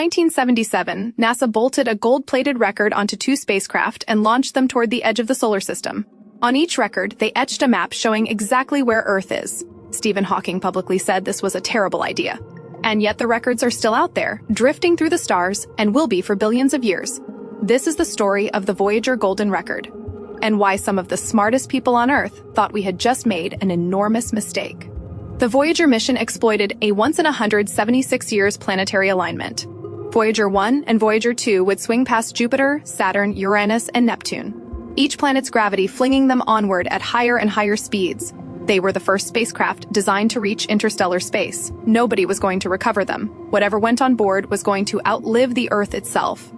1977, NASA bolted a gold-plated record onto 2 spacecraft and launched them toward the edge of the solar system. On each record, they etched a map showing exactly where Earth is. Stephen Hawking publicly said this was a terrible idea. And yet the records are still out there, drifting through the stars, and will be for billions of years. This is the story of the Voyager Golden Record, and why some of the smartest people on Earth thought we had just made an enormous mistake. The Voyager mission exploited a once-in-176 years planetary alignment. Voyager 1 and Voyager 2 would swing past Jupiter, Saturn, Uranus, and Neptune, each planet's gravity flinging them onward at higher and higher speeds. They were the first spacecraft designed to reach interstellar space. Nobody was going to recover them. Whatever went on board was going to outlive the Earth itself.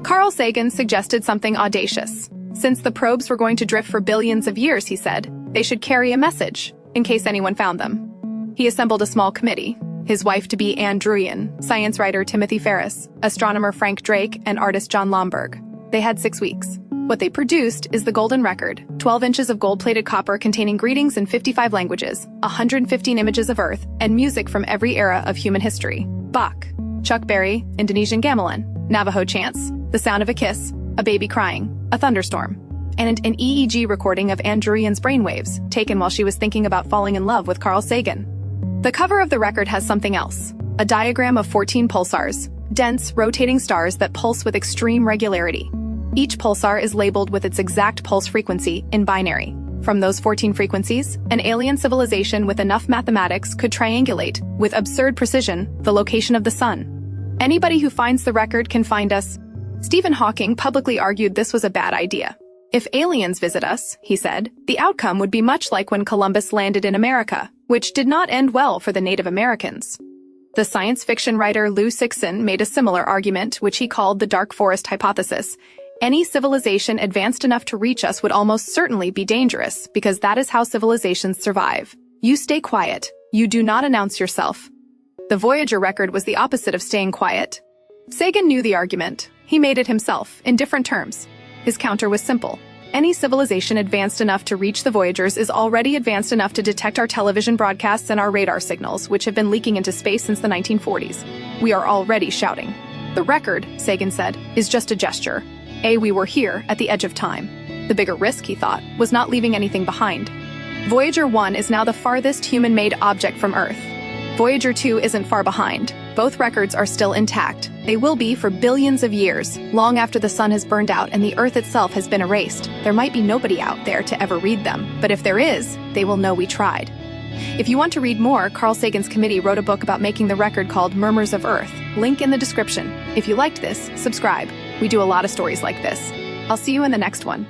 Carl Sagan suggested something audacious. Since the probes were going to drift for billions of years, he said, they should carry a message, in case anyone found them. He assembled a small committee. His wife-to-be Anne Druyan, science writer Timothy Ferris, astronomer Frank Drake, and artist John Lomberg. They had 6 weeks. What they produced is the Golden Record, 12 inches of gold-plated copper containing greetings in 55 languages, 115 images of Earth, and music from every era of human history. Bach, Chuck Berry, Indonesian gamelan, Navajo chants, the sound of a kiss, a baby crying, a thunderstorm, and an EEG recording of Anne Druyan's brainwaves, taken while she was thinking about falling in love with Carl Sagan. The cover of the record has something else, a diagram of 14 pulsars, dense, rotating stars that pulse with extreme regularity. Each pulsar is labeled with its exact pulse frequency in binary. From those 14 frequencies, an alien civilization with enough mathematics could triangulate, with absurd precision, the location of the sun. Anybody who finds the record can find us. Stephen Hawking publicly argued this was a bad idea. If aliens visit us, he said, the outcome would be much like when Columbus landed in America, which did not end well for the Native Americans. The science fiction writer Lou Sixon made a similar argument, which he called the dark forest hypothesis. Any civilization advanced enough to reach us would almost certainly be dangerous, because that is how civilizations survive. You stay quiet. You do not announce yourself. The Voyager record was the opposite of staying quiet. Sagan knew the argument. He made it himself, in different terms. His counter was simple. Any civilization advanced enough to reach the Voyagers is already advanced enough to detect our television broadcasts and our radar signals, which have been leaking into space since the 1940s. We are already shouting. The record, Sagan said, is just a gesture. We were here at the edge of time. The bigger risk, he thought, was not leaving anything behind. Voyager 1 is now the farthest human-made object from Earth. Voyager 2 isn't far behind. Both records are still intact. They will be for billions of years, long after the sun has burned out and the Earth itself has been erased. There might be nobody out there to ever read them, but if there is, they will know we tried. If you want to read more, Carl Sagan's committee wrote a book about making the record called Murmurs of Earth. Link in the description. If you liked this, subscribe. We do a lot of stories like this. I'll see you in the next one.